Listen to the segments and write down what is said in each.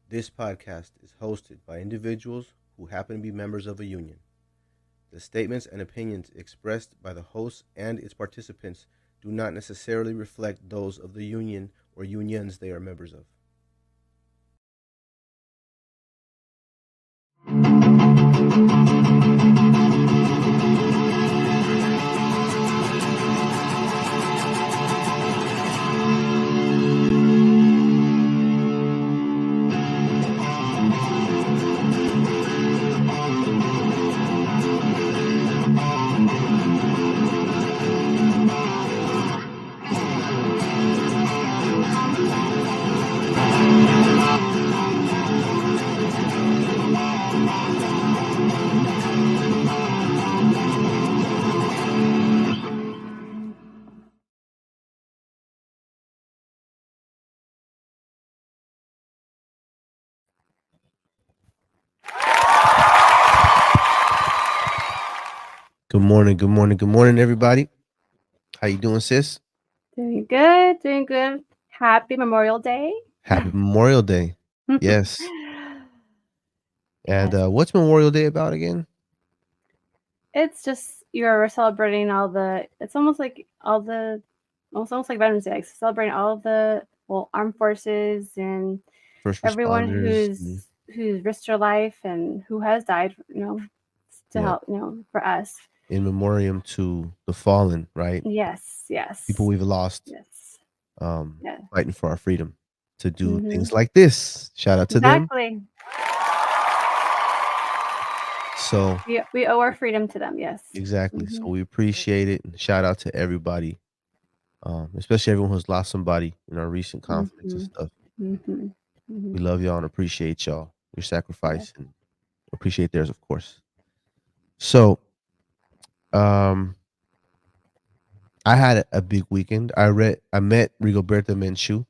This podcast is hosted by individuals who happen to be members of a union. The statements and opinions expressed by the host and its participants do not necessarily reflect those of the union or unions they are members of. Good morning, everybody. How you doing, sis? Doing good, doing good. Happy Memorial Day. Happy Memorial Day. Yes. And Yes. what's Memorial Day about again? It's just you're celebrating it's almost like almost like Veterans Day, like celebrating all of the armed forces and First everyone responders. who's risked their life and who has died, to Yeah. help, for us. In memoriam to the fallen, right? Yes, People yes, we've lost yes, yeah. fighting for our freedom to do Mm-hmm. things like this. Shout out to them. Exactly. So We owe our freedom to them. Yes. exactly. Mm-hmm. So we appreciate it and shout out to everybody, especially everyone who's lost somebody in our recent conflicts and Mm-hmm. stuff. Mm-hmm. Mm-hmm. We love y'all and appreciate y'all, your Yes. sacrifice, and appreciate theirs, of course. So, um, I had a big weekend. I met Rigoberta Menchú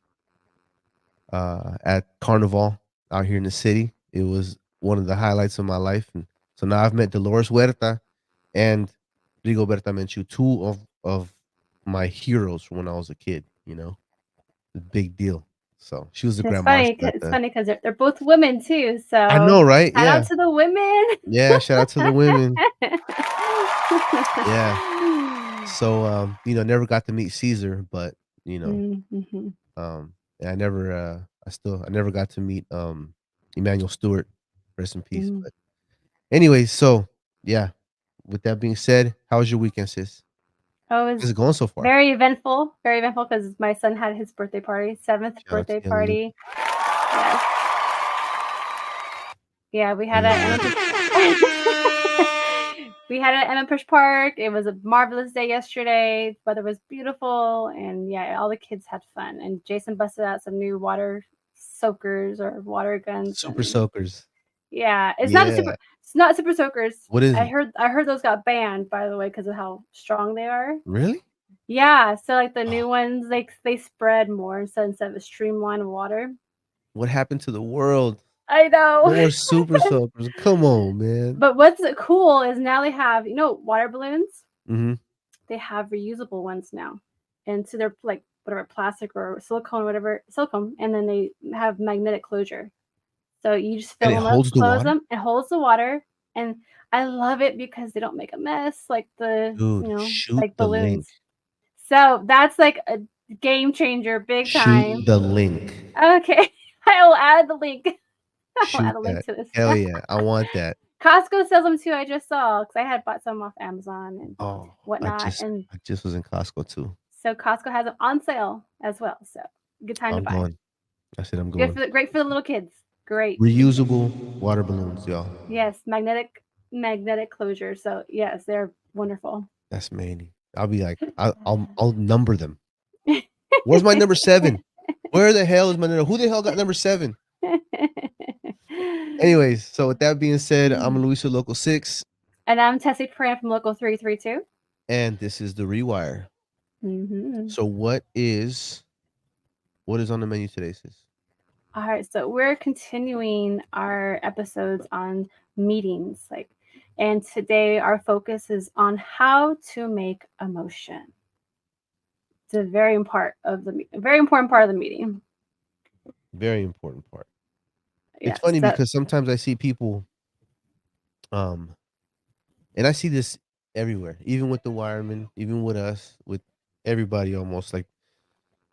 at Carnival out here in the city. It was one of the highlights of my life. And so now I've met Dolores Huerta and Rigoberta Menchú, two of my heroes from when I was a kid. A big deal. So she was the It's grand funny. marshal at It's the. funny because they're both women too. I So know, right? shout out Yeah, to the women. yeah. Shout out to the women. Yeah. So never got to meet Caesar, but you know, Mm-hmm. and I never got to meet Emmanuel Stewart, rest in peace. Mm. But anyways, so yeah. With that being said, how was your weekend, sis? Oh, it How's was it going so far? very eventful because my son had his birthday party, seventh Shout out to birthday young Luke. party. Yes. Yeah, we Oh, had young a Luke. we had it at Empress Park. It was a marvelous day yesterday. The weather was beautiful, and yeah, all the kids had fun. And Jason busted out some new water soakers or water guns, Super and soakers. yeah, Yeah. it's not super soakers. What is it? I heard those got banned, by the way, because of how strong they are. Really? Yeah, so like the Oh, new ones, like they spread more instead of a streamline of water. what happened to the world? I No know. more super soakers. Come on, man. But what's cool is now they have, water balloons. Mhm. They have reusable ones now, and so they're like whatever plastic or silicone, whatever silicone, and then they have magnetic closure. So you just And fill it them up, holds the close water? them, it holds the water, and I love it because they don't make a mess like Dude, shoot like the link. balloons. So that's like a game changer, big Shoot time. the link. Okay, I will add the link. I'll add Shoot a link that. to this. Hell yeah. I want that. Costco sells them too. I just saw because I had bought some off Amazon and Oh, whatnot, and I just was in Costco too. so Costco has them on sale as well. So good time to I'm buy. going. I said I'm going. Great for the little kids. Great. Reusable water balloons, y'all. Yes, magnetic closure. So yes, they're wonderful. That's many. I'll be like, I'll number them. Where's my number 7? Where the hell is my number? Who the hell got number 7? Anyways, so with that being said, I'm Luisa Local 6, And I'm Tessie Pran from Local 332. and this is the Rewire. Mm-hmm. So what is on the menu today, sis? All right, so we're continuing our episodes on meetings, and today our focus is on how to make a motion. It's a very important part of the meeting. Very important part. It's Yes. funny because sometimes I see people, um, and I see this everywhere, even with the wiremen, even with us, with everybody almost, like,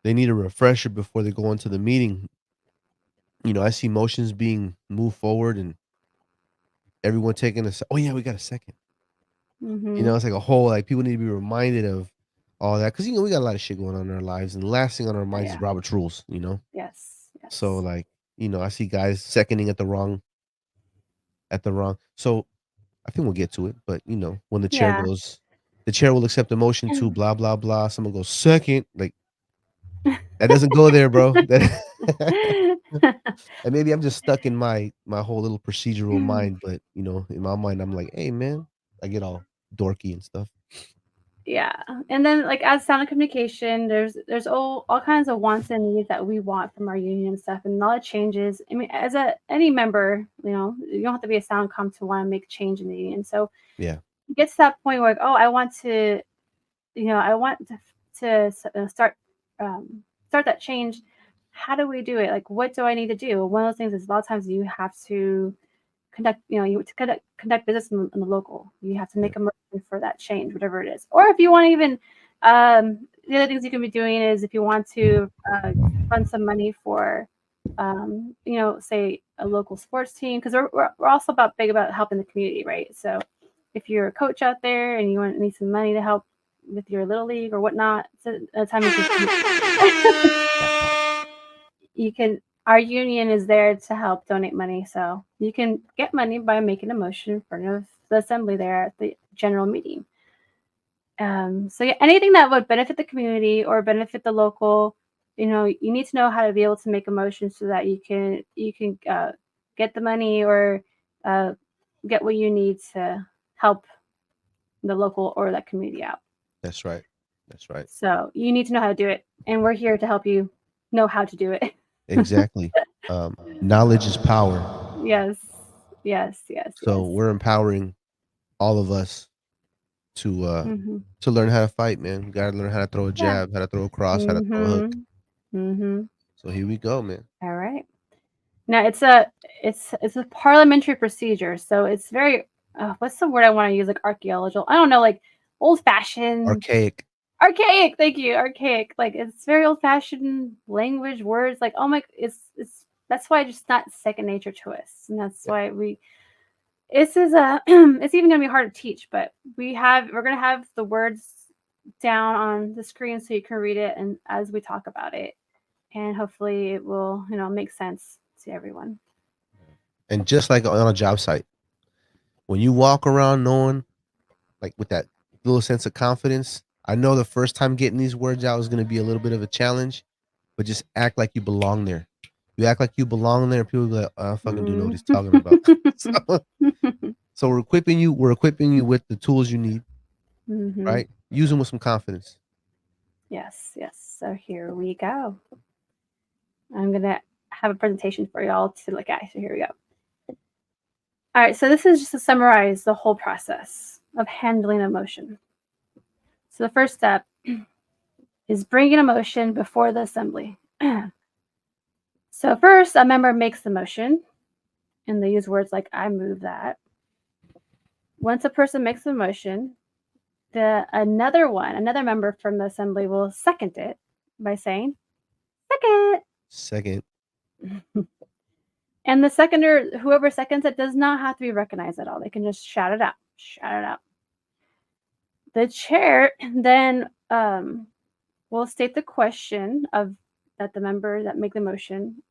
they need a refresher before they go into the meeting. I see motions being moved forward and everyone taking "Oh, yeah, we got a second." Mm-hmm. It's like a whole like, people need to be reminded of all that because we got a lot of shit going on in our lives, and the last thing on our Oh, minds is yeah. Robert's Rules. Yes. So, Yes. like, I see guys seconding at the wrong so I think we'll get to it, but, when Yeah. the chair will accept a motion to blah, blah, blah, someone goes, "Second," like, that doesn't go there, bro. That and maybe I'm just stuck in my whole little procedural mind, but, in my mind, I'm like, "Hey, man." I get all dorky and stuff. Yeah, and then, like, as sound and communication, there's all kinds of wants and needs that we want from our union and stuff, and a lot of changes. I mean, as any member, you don't have to be a sound com to wanna make change in the union. So, Yeah. it gets to that point where, like, "Oh, I want to start that change. How do we do it? Like, what do I need to do?" One of those things is a lot of times you have to you to conduct business in the local. You have to Yeah. make a motion for that change, whatever it is. Or if you want to even, the other things you can be doing is if you want to fund some money for, say a local sports team, because we're also big about helping the community, right? So if you're a coach out there and you need some money to help with your little league or whatnot, it's a time you can That part. you can our union is there to help donate money, so you can get money by making a motion in front of the assembly there at the general meeting. So yeah, anything that would benefit the community or benefit the local, you need to know how to be able to make a motion so that you can get the money or uh, get what you need to help the local or that community out. That's right. That's right. So you need to know how to do it, and we're here to help you know how to do it. Exactly. Knowledge is power. Yes. Yes, yes, So yes. we're empowering all of us to uh Mhm. to learn how to fight, man. We gotta learn how to throw a Yeah. jab, how to throw a cross, how to throw a hook. Mhm. Mhm. So here we go, man. All right. Now it's a parliamentary procedure, so it's very what's the word I want to use? Like archaeological. I don't know, like old fashioned, Archaic. archaic. Thank you, archaic. Like it's very old fashioned language, words. Like oh my, it's that's why it's just not second nature to us, and that's Yeah. why this is a it's even gonna be hard to teach, but we're gonna have the words down on the screen so you can read it and as we talk about it. And hopefully it will, make sense to everyone. And just like on a job site, when you walk around knowing, like, with that little sense of confidence, I know the first time getting these words out is gonna be a little bit of a challenge, but just act like you belong there. You act like you belong there, and people be like, "I fucking do know what Mm. he's talking about." So so we're equipping you with the tools you need, Mhm. right? Use them with some confidence. Yes, yes. So here we go. I'm gonna have a presentation for y'all to look at. So here we go. All right. So this is just to summarize the whole process of handling emotion. So the first step is bringing a motion before the assembly. So first, a member makes the motion, and they use words like "I move that." Once a person makes a motion, another member from the assembly will second it by saying second. Second. And the seconder, whoever seconds it, does not have to be recognized at all. They can just shout it out. Shout it out. The chair then will state the question of that the member that make the motion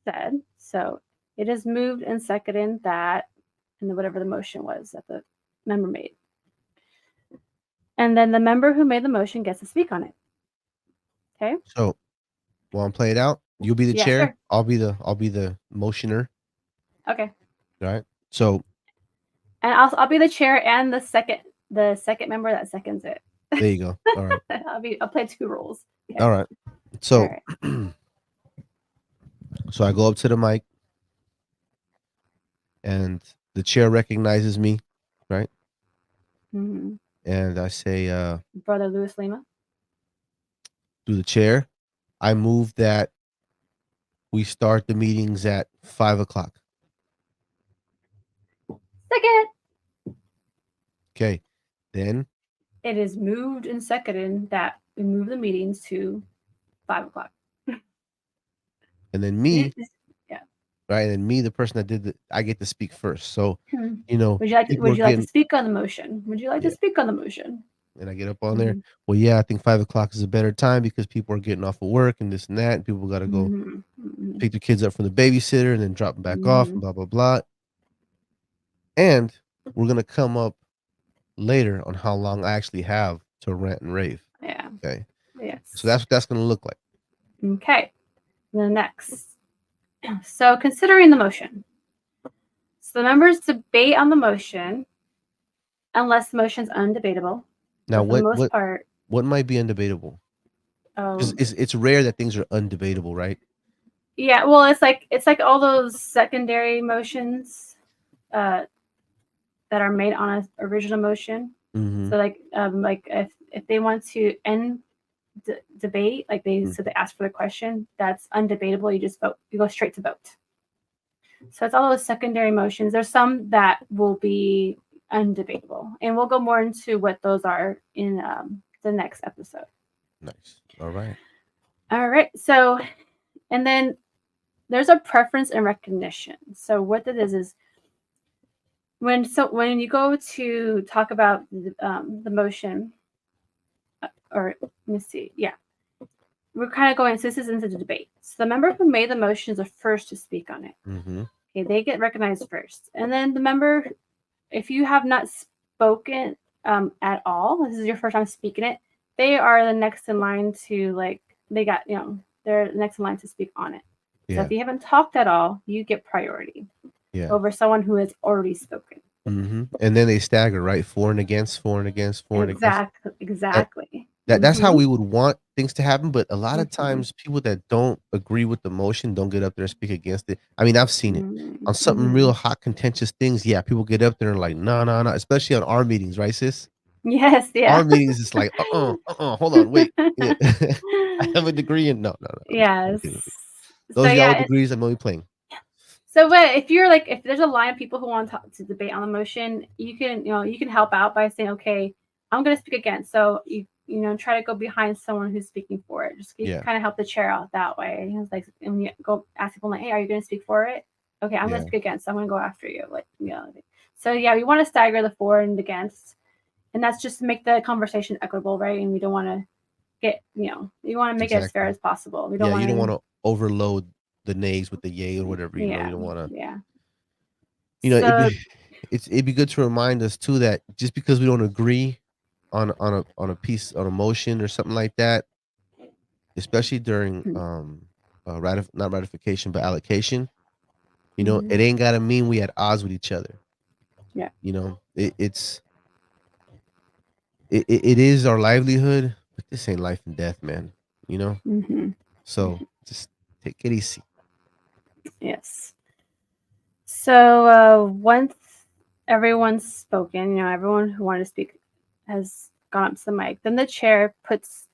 said. So it is moved and seconded that, and whatever the motion was that the member made. And then the member who made the motion gets to speak on it. Okay. So, while I'm playing out, you'll be the Yes, chair, sir. I'll be the motioner, Okay. right? So, And I'll be the chair and the second member that seconds it. there you go. All right. I'll play two roles. Okay. All right. All So right. so I go up to the mic and the chair recognizes me, right? Mm-hmm. And I say, Brother Louis Lima. through the chair, I move that we start the meetings at 5 o'clock. Second. Okay. Then It is moved and seconded that we move the meetings to 5 o'clock. and then me, Yeah. right? And then me, the person that did I get to speak first. So, Hmm. people Would are you like to getting speak on the motion? Would you like to yeah, speak on the motion? and I get up on there. Well, yeah, I think 5 o'clock is a better time because people are getting off of work and this and that, and people got to go Mm-hmm. pick their kids up from the babysitter and then drop them back off Mm-hmm. and blah blah blah. And we're gonna come up later on how long I actually have to rant and rave. Yeah. Okay. Yes. So that's what that's gonna look like. Okay. The next. So considering the motion. So the members debate on the motion unless the motion is undebatable. Now, But for the most part, what might be undebatable? oh, It's rare that things are undebatable, right? yeah. Well, it's like all those secondary motions that are made on an original motion. Mm-hmm. So like if they want to end debate, like they ask for the question, that's undebatable. You just vote. You go straight to vote. So it's all those secondary motions. There's some that will be undebatable, and we'll go more into what those are in the next episode. Nice. All right. All right. So, and then there's a preference and recognition. So what that is when you go to talk about the motion, or let me see, yeah, we're kind of going. So this is into the debate. So the member who made the motion is the first to speak on it. Mm-hmm. Okay, they get recognized first, and then the member, if you have not spoken at all, this is your first time speaking it, they are the next in line to they're next in line to speak on it. Yeah. So if you haven't talked at all, you get priority over someone who has already spoken. Mm-hmm. And then they stagger, right? For and against, for and against, for and against. Exactly. That's how we would want things to happen, but a lot of Mm-hmm. times people that don't agree with the motion don't get up there and speak against it. I mean, I've seen it on something real hot, contentious things. Yeah, people get up there and like, no, no, no. Especially on our meetings, right, sis? Yes, yeah. Our meetings is like, hold on, wait. Yeah. I have a degree in no. Yes. Those y'all degrees, I'm only playing. So, but if there's a line of people who want to debate on the motion, you can help out by saying, okay, I'm going to speak again. So try to go behind someone who's speaking for it. Just kind of help the chair out that way. It's like when you go ask people like, hey, are you going to speak for it? Okay, I'm going to speak against. So I'm going to go after you. So yeah, we want to stagger the for and against, and that's just to make the conversation equitable, right? And we don't want to get you want to make it as fair as possible. You don't want to overload the nays with the yay or whatever. You don't want to. Yeah. It'd be good to remind us too that just because we don't agree on a piece, on a motion or something like that, especially during not ratification but allocation, it ain't gotta mean we at odds with each other. Yeah. It is our livelihood, but this ain't life and death, man. So just take it easy. Yes. So once everyone's spoken, everyone who wanted to speak has gone up to the mic, then the chair puts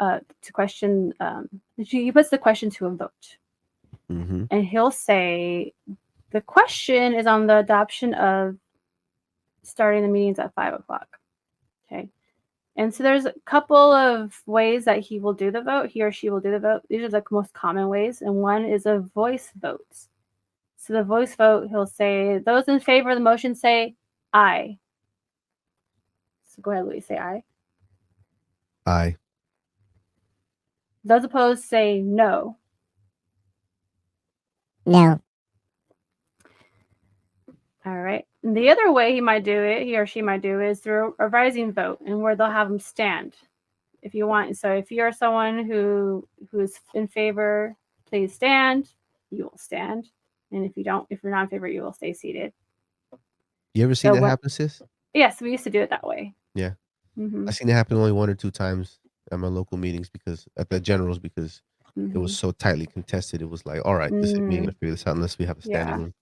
to question. He puts the question to a vote, and he'll say, the question is on the adoption of starting the meetings at 5:00. Okay. And so there's a couple of ways that he will do the vote. He or she will do the vote. These are the most common ways. And one is a voice vote. So the voice vote, he'll say, those in favor of the motion say aye. So go ahead, Louis, say aye. Aye. Those opposed say no. No. All right. And the other way he or she might do it, is through a rising vote, and where they'll have them stand if you want. So if you're someone who is in favor, please stand. You will stand. And if you're not in favor, you will stay seated. You ever seen that happen, sis? Yes, we used to do it that way. Yeah. I seen it happen only 1 or 2 times at my local meetings at the generals because it was so tightly contested. It was like, all right, we ain't gonna figure this out unless we have a standing room.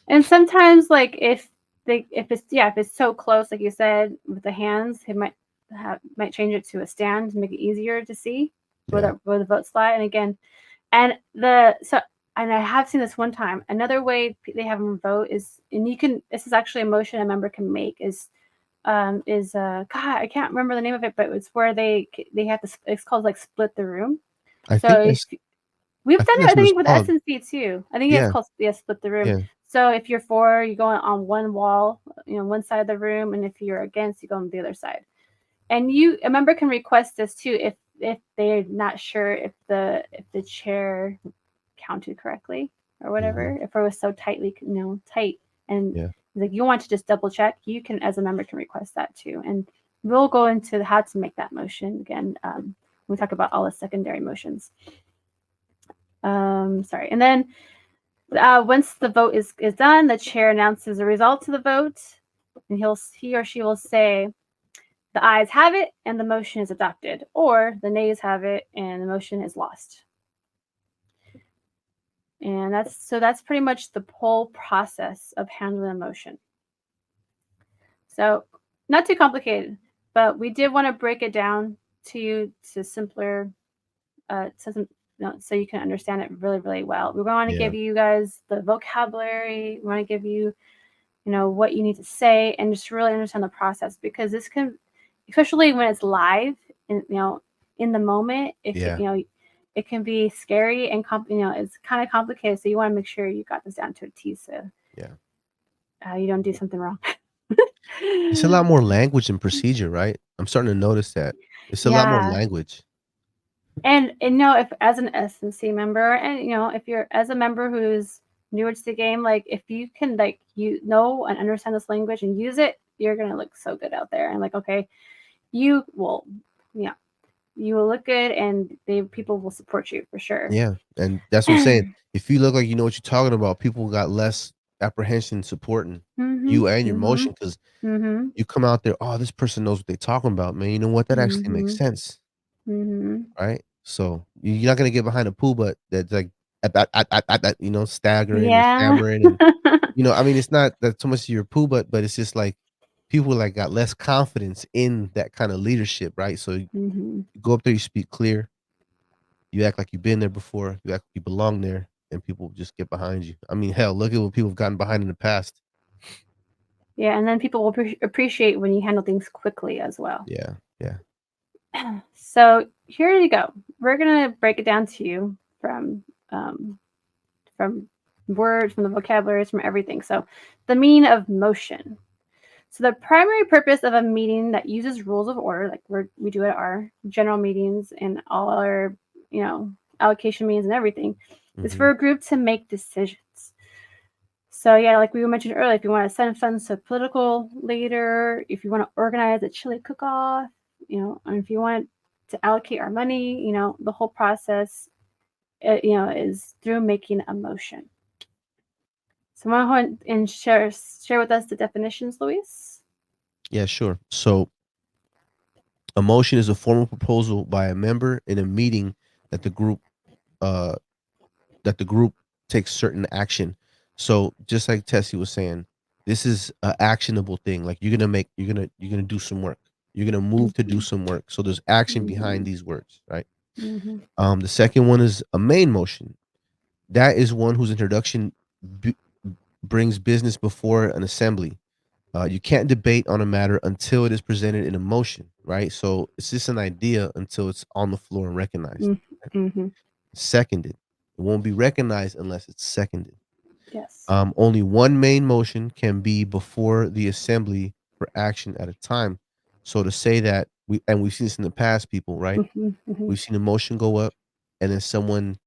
And sometimes, like if it's so close, like you said, with the hands, it might change it to a stand to make it easier to see where the votes lie. And again, And and I have seen this one time. Another way they have them vote is, and you can. This is actually a motion a member can make. God, I can't remember the name of it, but it's where they have to. It's called like split the room. I So think if that's we've I done think it, that's I what it's think with called. SNC too. I think it's Yeah, called split the room. yeah. So if you're for, you go on one wall, one side of the room, and if you're against, you go on the other side. And a member can request this too if they're not sure if the chair counted correctly or whatever, Mhm. if it was so tightly tight, and Yeah. like you want to just double check, you can, as a member, can request that too. And we'll go into how to make that motion again when we talk about all the secondary motions. Sorry. And then once the vote is done, the chair announces the results of the vote, and he or she will say, the ayes have it and the motion is adopted, or the nays have it and the motion is lost. And that's pretty much the whole process of handling a motion. So not too complicated, but we did want to break it down to you to simpler, so you can understand it really, really well. We want to Yeah. give you guys the vocabulary. We want to give you, what you need to say, and just really understand the process, because this can, especially when it's live, in in the moment, Yeah. it can be scary and it's kind of complicated. So you want to make sure you got this down to a T, so Yeah. you don't do something wrong. It's a lot more language and procedure, right? I'm starting to notice that. It's a lot more Yeah. language. And if as an SNC member, and if you're as a member who's newer to the game, like if you can you know and understand this language and use it, you're gonna look so good out there. And okay, you will, yeah, you will look good, and people will support you for sure. Yeah, and that's what I'm saying. If you look like you know what you're talking about, people got less apprehension supporting Mhm. you and your Mhm. motion because Mhm. you come out there, "Oh, this person knows what they're talking about, man. You know what? That actually makes Mhm. sense." Mhm. Right? So, you're not gonna get behind a pool butt that's like, staggering and Yeah. stammering and, I mean, it's not that so much your poo butt, but it's just like people, like, got less confidence in that kinda leadership, right? So, you Mhm. go up there, you speak clear, you act like you've been there before, you act like you belong there, and people just get behind you. I mean, hell, look at what people have gotten behind in the past. Yeah, and then people will appreciate when you handle things quickly as well. Yeah, yeah. So here you go. We're gonna break it down to you um, from words, from the vocabularies, from everything. So the meaning of motion. So the primary purpose of a meeting that uses rules of order, like we do at our general meetings and all our, allocation meetings and everything, is for Mhm. a group to make decisions. So yeah, like we mentioned earlier, if you want to send funds to a political leader, if you want to organize a chili cook-off, and if you want to allocate our money, the whole process, is through making a motion. So want to go ahead and share with us the definitions, Luis? Yeah, sure. So, a motion is a formal proposal by a member in a meeting that the group, uh that the group takes certain action. So just like Tessie was saying, this is a actionable thing. Like you're gonna do some work. You're gonna move to do Mm-hmm. some work. So there's action behind Mm-hmm. these words, right? Mm-hmm. The second one is a main motion. That is one whose introduction b- brings business before an assembly. You can't debate on a matter until it is presented in a motion, right? So it's just an idea until it's on the floor and recognized. Mm-hmm. Seconded. It won't be recognized unless it's seconded. Yes. Only one main motion can be before the assembly for action at a time. So to say that we've seen this in the past, people, right? Mm-hmm. Mm-hmm. We've seen a motion go up, and then someone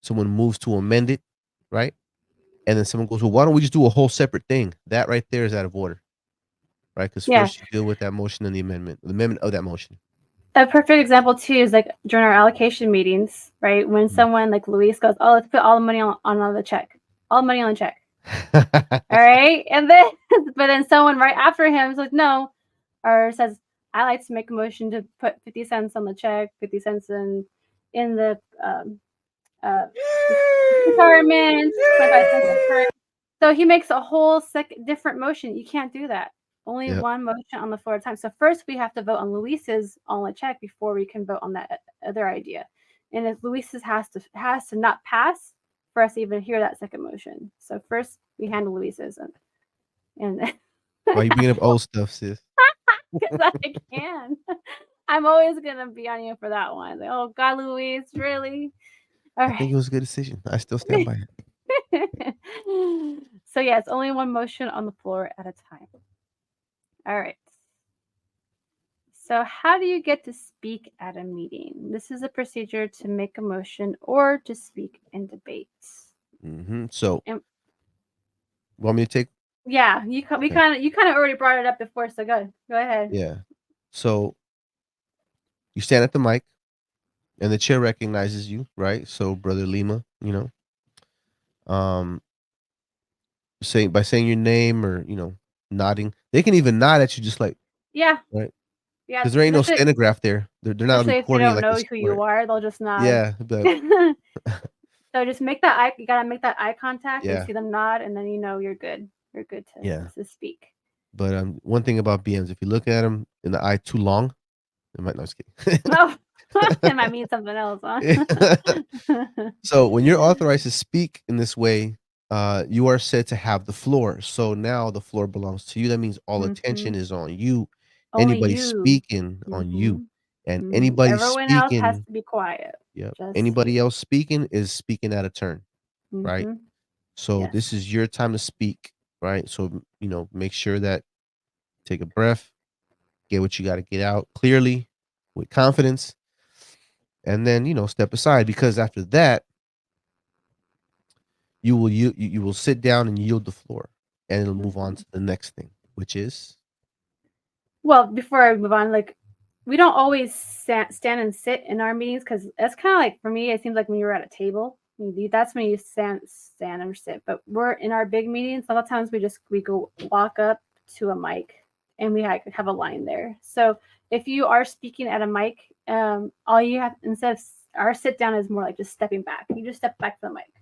moves to amend it, right? And then someone goes, well, why don't we just do a whole separate thing? That right there is out of order, right? Because Yeah. first you deal with that motion and the amendment of that motion. A perfect example too is like during our allocation meetings, right? When Mm. someone like Luis goes, "Oh, let's put all the money on the check, all the money on the check," all right, and then but then someone right after him is like, "No," or says, "I like to make a motion to put 50 cents on the check, 50 cents in the uh, department, 25 cents a person." So he makes a whole different motion. You can't do that. Only Yep. one motion on the floor at a time. So first we have to vote on Luis's on the check before we can vote on that other idea. and if Luis's has to not pass for us to even hear that second motion. So first we handle Luis's, and Why you bringing up old stuff, sis? because I can. I'm always gonna be on you for that one. Like, oh God, Luis, really? All I think right. it was a good decision. I still stand by it. So yeah, it's only one motion on the floor at a time. All right. So how do you get to speak at a meeting? This is a procedure to make a motion or to speak in debates. So, And want me to take? yeah, we Okay. kind of already brought it up before, so go ahead. Yeah. So you stand at the mic, and the chair recognizes you, right? So, Brother Lima, um, saying your name or nodding. They can even nod at you, just like Yeah, right, yeah. because there ain't no Especially stenograph there. They're not especially if they recording it don't like a know who script. you are, they'll just nod. Yeah, but So just make that eye. You gotta make that eye contact. You yeah, see them nod, and then you know you're good. You're good yeah. to speak. But one thing about BMs, if you look at them in the eye too long, it might. No, just kidding. Oh, it might mean something else, huh? So when you're authorized to speak in this way, you are said to have the floor. So now the floor belongs to you. That means all attention Mhm. is on you. Only Anybody you. speaking on you, Mhm. and Mhm. anybody Everyone else has speaking, to be quiet. yeah, Just anybody you. else speaking is speaking out of turn, right? Mhm. So Yes. this is your time to speak, right? So make sure that take a breath, get what you got to get out clearly, with confidence, and then step aside, because after that you will sit down and yield the floor, and it'll move on Mhm. to the next thing, which is Well, before I move on, like we don't always stand and sit in our meetings because that's kind of like for me. It seems like when you're at a table, that's when you stand or sit. But we're in our big meetings. A lot of times we go walk up to a mic, and we have a line there. So if you are speaking at a mic, all you have instead of our sit down is more like just stepping back. You just step back from the mic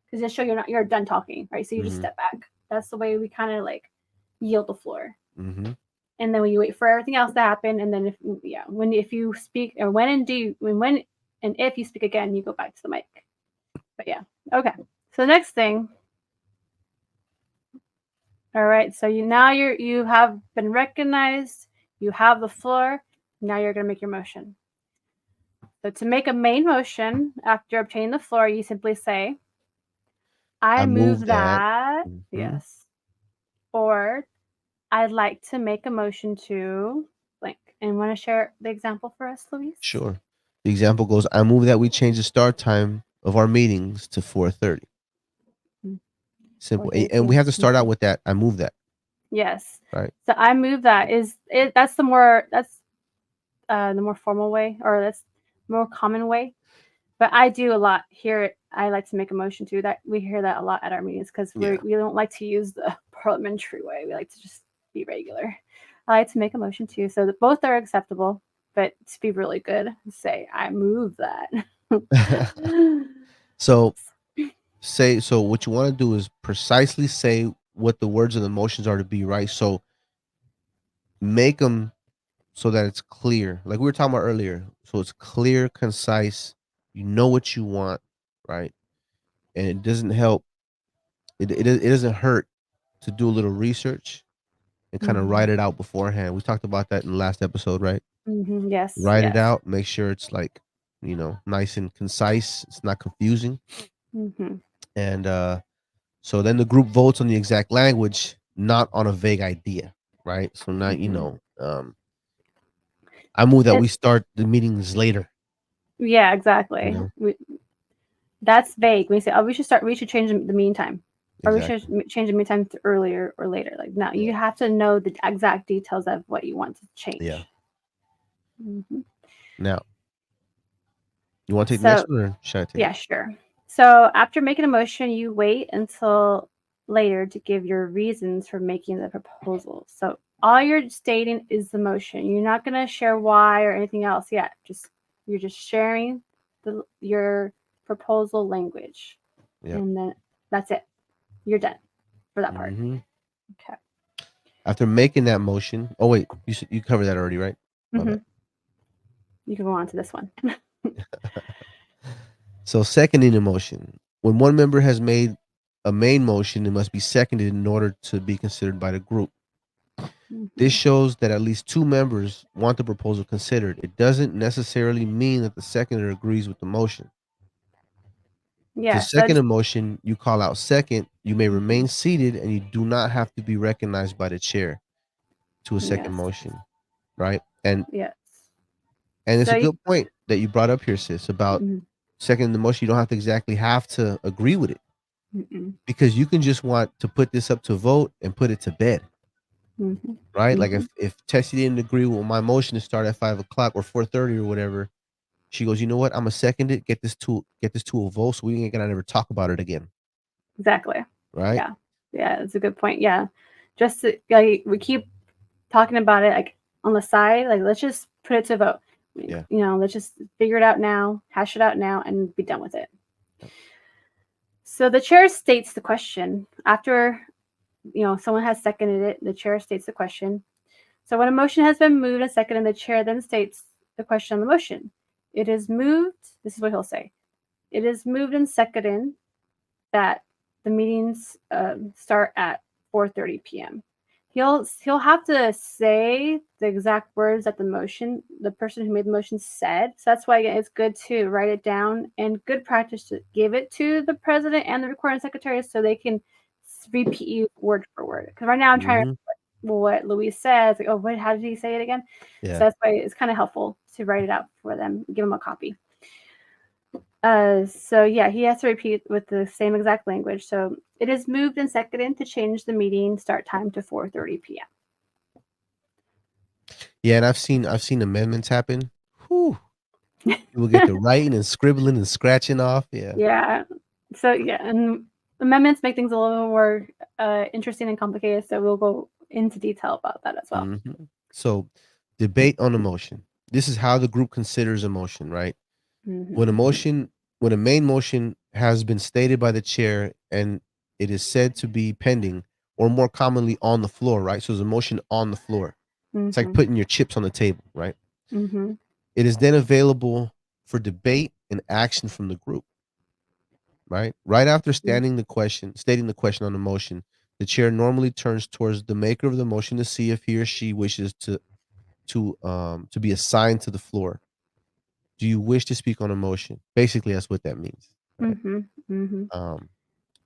because just show you're done talking, right? So you just mhm, step back. That's the way we kind of like yield the floor, mhm, and then you wait for everything else to happen, and then if you speak, or when and if you speak again, you go back to the mic. But yeah, okay. So the next thing, all right. So you have been recognized. You have the floor. Now you're gonna make your motion. So to make a main motion after obtaining the floor, you simply say, I "I move move that. that." Mhm, Yes. Or I'd like to make a motion to blank. And want to share the example for us, Luis? sure. The example goes, I move that we change the start time of our meetings to 4:30. Four Simple. And we thirty. have to start out with that. I move that, Yes. right? So I move that is it. That's the more formal way, or that's more common way. But I do a lot here. I like to make a motion too. That we hear that a lot at our meetings because Yeah. we don't like to use the parliamentary way. We like to just be regular. I like to make a motion too, so that both are acceptable. But to be really good, say I move that. So so what you want to do is precisely say what the words of the motions are to be, right? So make them so that it's clear, like we were talking about earlier. So it's clear, concise. You know what you want, right? And it doesn't help. It doesn't hurt to do a little research and kind of Mhm. write it out beforehand. We talked about that in the last episode, right? Mhm. Yes. Write it Yes. out. Make sure it's like nice and concise. It's not confusing. Mhm. And so then the group votes on the exact language, not on a vague idea, right? So now Mhm. I move that And we start the meetings later. yeah, You exactly. know That's vague. We say, "Oh, we should change the meantime," or "We should exactly. change the meantime to earlier or later." Like, no, Yeah, you have to know the exact details of what you want to yeah. change. Mhm. Now you want to take the next So, one, or should I take yeah, it? sure. So, after making a motion, you wait until later to give your reasons for making the proposal. So, all you're stating is the motion. You're not going to share why or anything else yet. You're just sharing your proposal language, Yeah. and then that's it. You're done for that part. hmm Okay. After making that motion, oh wait, you covered that already, right? My bad. Hmm. You can go on to this one. So seconding a motion. When one member has made a main motion, it must be seconded in order to be considered by the group. This Mhm. shows that at least two members want the proposal considered. It doesn't necessarily mean that the seconder agrees with the motion. To Yes, second that's a motion, you call out second. You may mhm. remain seated and you do not have to be recognized by the chair to a second Yes, motion, right? And yes. it's So a you, good point that you brought up here, sis, about mhm, second the motion. You don't have to exactly have to agree with it mhm, because you can just want to put this up to vote and put it to bed, mhm, right? Like mhm. if Tessie didn't agree with my motion to start at 5 o'clock or 4:30 or whatever, she goes, you know what? I'm gonna second it. Get this to a vote, so we ain't gonna never talk about it again, Exactly. right? Yeah. Yeah, it's a good point. Yeah. Just to, like we keep talking about it like on the side, like let's just put it to vote. Yeah. Let's just figure it out now, hash it out now, and be done with it. Yep. So the chair states the question after someone has seconded it. The chair states the question. So when a motion has been moved and seconded, the chair then states the question on the motion. It is moved. This is what he'll say. It is moved and seconded that the meetings start at 4:30 p.m. He'll have to say the exact words that the person who made the motion said. So that's why it's good to write it down and good practice to give it to the president and the recording secretary so they can repeat you word for word. Because right now I'm trying to Mhm. remember what Luis says. Like, oh, what? How did he say it again? So Yeah. that's why it's kind of helpful to write it out for them. Give them a copy. So yeah, he has to repeat with the same exact language. So it is moved and seconded to change the meeting start time to 4:30 p.m. Yeah, and I've seen amendments happen. Whew. People get to writing and scribbling and scratching off. Yeah. Yeah. So yeah, and amendments make things a little more interesting and complicated. So we'll go into detail about that as well. Mhm. So, debate on a motion. This is how the group considers a motion, right? When a Mm-hmm. motion when a main motion has been stated by the chair and it is said to be pending or more commonly on the floor, right? So there's a motion on the floor. It's like Mm-hmm. putting your chips on the table, right? Mm-hmm. It is then available for debate and action from the group, right? Right after stating the question on the motion, the chair normally turns towards the maker of the motion to see if he or she wishes to be assigned to the floor. Do you wish to speak on a motion? Basically, that's what that means, right? Mm-hmm. Mm-hmm. Um,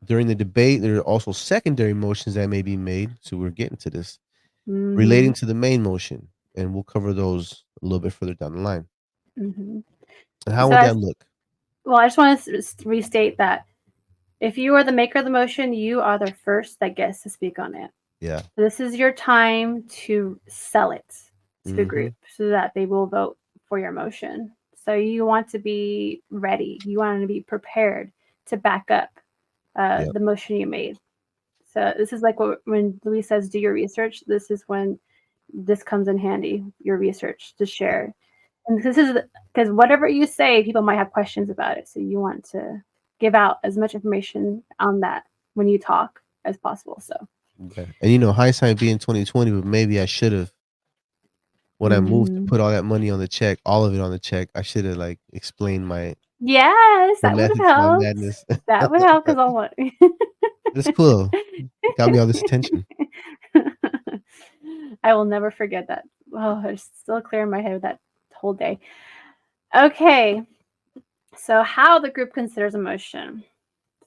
During the debate, there are also secondary motions that may be made. So we're getting to this Mm-hmm. relating to the main motion, and we'll cover those a little bit further down the line. Mm-hmm. And how So would that look? I just want to restate that if you are the maker of the motion, you are the first that gets to speak on it. Yeah. So this is your time to sell it to the Mm-hmm. group so that they will vote for your motion. So you want to be ready. You want to be prepared to back up Yep. the motion you made. So this is like when Louis says, "Do your research." This is when this comes in handy. Your research to share, and this is because whatever you say, people might have questions about it. So you want to give out as much information on that when you talk as possible. So. Okay. And hindsight being 2020, but maybe I should have when I moved to Mhm. put all that money on the check, all of it on the check, I should have like explained Yes, my that would have method to my helped. madness. That would help because I want. It's cool. Got me all this attention. I will never forget that. Oh, it's still clear in my head that whole day. Okay, so how the group considers emotion.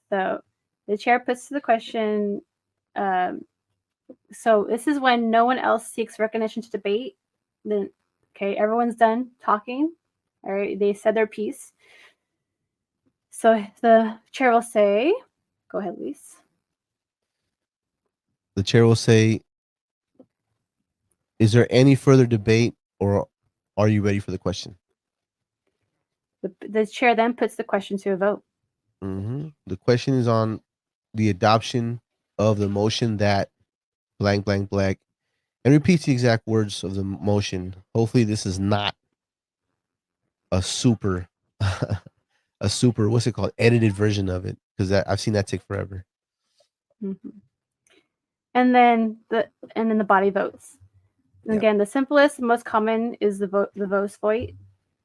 So the chair puts to the question. Um, so this is when no one else seeks recognition to debate. Then, okay, everyone's done talking. All right, they said their piece. So the chair will say, "Go ahead, Luis." The chair will say, "Is there any further debate, or are you ready for the question?" The chair then puts the question to a vote. The question is on the adoption of the motion that blank blank blank, and repeats the exact words of the motion. Hopefully, this is not a super, a super what's it called edited version of it because I've seen that take forever. Mhm. And then the body votes. And Yep. again, the simplest, most common is the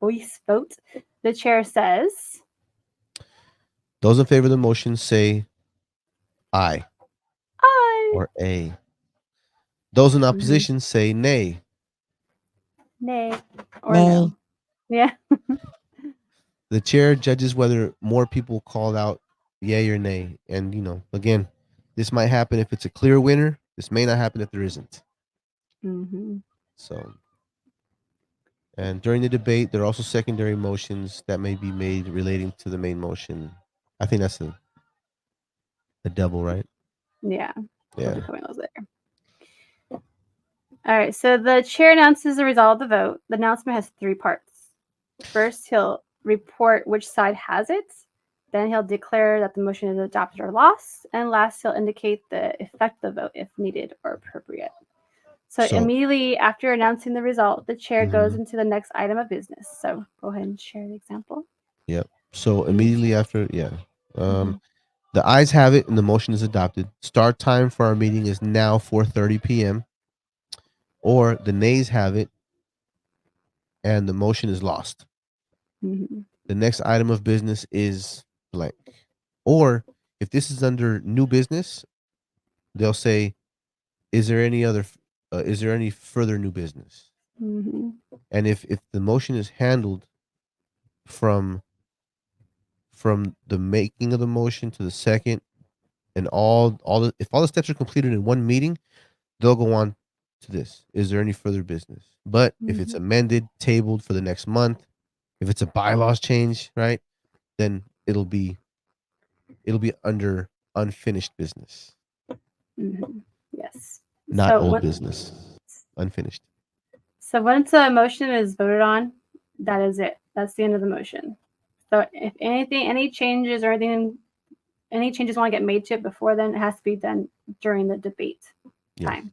voice vote. The chair says, Those in favor of the motion say aye Aye. or a. Those in Mhm. opposition say nay. Nay. Or Nay. no. Yeah. The chair judges whether more people called out yay or nay. And, again, this might happen if it's a clear winner. This may not happen if there isn't. Mm-hmm. So, and during the debate, there are also secondary motions that may be made relating to the main motion. I think that's a double, right? Yeah. We'll Yeah. be covering those later. All right. So the chair announces the result of the vote. The announcement has 3 parts. First, he'll report which side has it. Then he'll declare that the motion is adopted or lost. And last, he'll indicate the effect of the vote if needed or appropriate. So immediately after announcing the result, the chair goes into the next item of business. So go ahead and share the example. Yep. So immediately after, the ayes have it and the motion is adopted. Start time for our meeting is now 4:30 p.m. Or the nays have it and the motion is lost. Mhm. The next item of business is blank. Or if this is under new business, they'll say, is there any further new business? Mhm. And if the motion is handled from the making of the motion to the second, and if all the steps are completed in one meeting, they'll go on to this. Is there any further business? But if it's amended, tabled for the next month, if it's a bylaws change, right, then it'll be under unfinished business, Mhm. Yes. not So old what- business. Unfinished. So once a motion is voted on, that is it. That's the end of the motion. So if any changes or any changes want to get made to it before then, it has to be done during the debate time.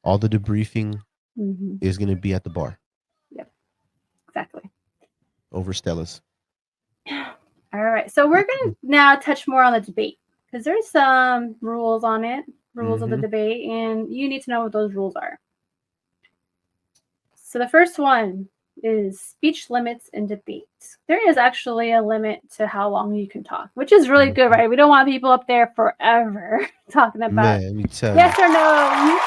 All the debriefing Mhm. is going to be at the bar Exactly. over Stella's. All right. So we're going to now touch more on the debate because there's some rules on it, rules of the debate, and you need to know what those rules are. So the first one is speech limits in debate. There is actually a limit to how long you can talk, which is really good, right? We don't want people up there forever talking about Man, let me tell yes you. or no.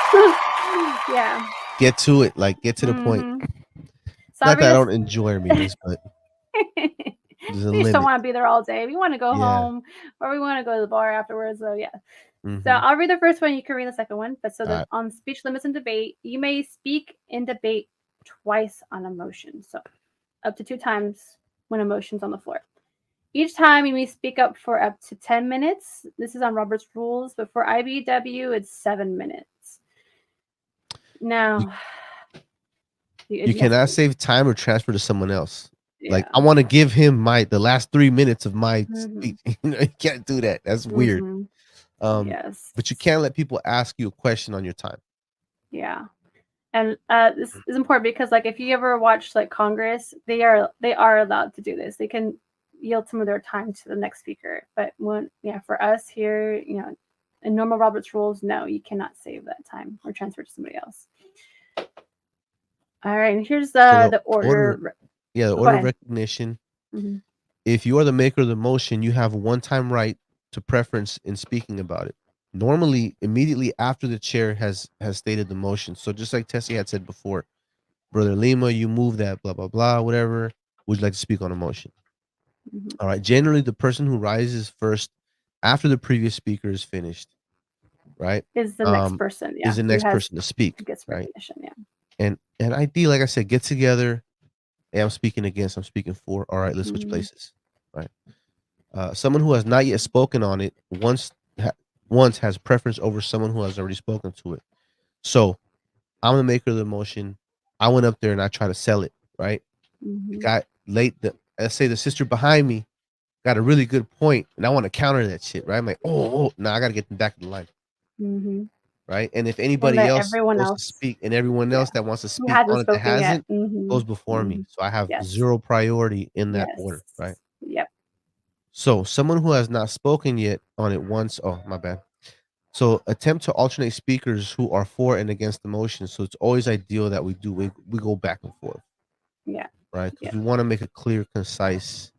Yeah. Get to it. Like, get to the point. So Not that I don't enjoy our meetings, but there's a we just don't limit. want to be there all day. We want to go home or we want to go to the bar afterwards. So yeah. Mhm. So I'll read the first one. You can read the second one. But so All right. on speech limits in debate, you may speak in debate twice on a motion. So up to 2 times when a motion's on the floor. Each time you may speak up for up to 10 minutes. This is on Robert's rules, but for IBW, it's 7 minutes. Now, You cannot save time or transfer to someone else. yeah. Like, I want to give him the last 3 minutes of my speech. You can't do that. That's weird. Yes. But you can't let people ask you a question on your time. Yeah. And this is important because, like, if you ever watch like Congress, they are allowed to do this. They can yield some of their time to the next speaker. But for us here, in normal Robert's rules, no, you cannot save that time or transfer to somebody else. All right, and here's the order. The order of recognition. Mhm. If you are the maker of the motion, you have a one-time right to preference in speaking about it. Normally, immediately after the chair has stated the motion. So just like Tessie had said before, Brother Lima, you move that, blah, blah, blah, whatever. Would you like to speak on a motion? All right. Generally, the person who rises first after the previous speaker is finished, right? Is the next person, is the next person to speak, gets right? recognition, yeah. And ID, like I said, get together. Hey, I'm speaking against, I'm speaking for. All right, let's switch places, right? Someone who has not yet spoken on it once has preference over someone who has already spoken to it. So I'm the maker of the motion. I went up there and I try to sell it, right? The guy let's say the sister behind me got a really good point, and I want to counter that shit, right? I'm like, oh, no, I got to get them back in the line. Right? And if anybody else wants to speak, and everyone else that wants to speak on it that hasn't goes before me. So I have zero priority in that order, right? Yep. So someone who has not spoken yet on it once, oh, my bad. So attempt to alternate speakers who are for and against the motion. So it's always ideal that we go back and forth. Yeah. Right? Because we want to make a clear, concise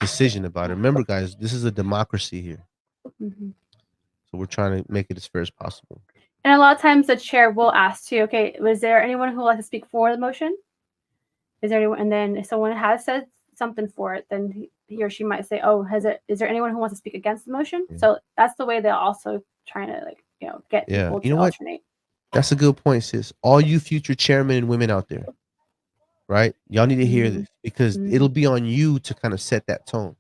decision about it. Remember, guys, this is a democracy here, Mhm. so we're trying to make it as fair as possible. And a lot of times the chair will ask too, okay, was there anyone who would like to speak for the motion? Is there anyone? And then if someone has said something for it, then he or she might say, oh, is there anyone who wants to speak against the motion? Yeah. So that's the way they're also trying to get Yeah. people You know to what? alternate. That's a good point, sis. All you future chairmen and women out there, right? Y'all need to hear Mhm. this because it'll Mhm. be on you to kind of set that tone,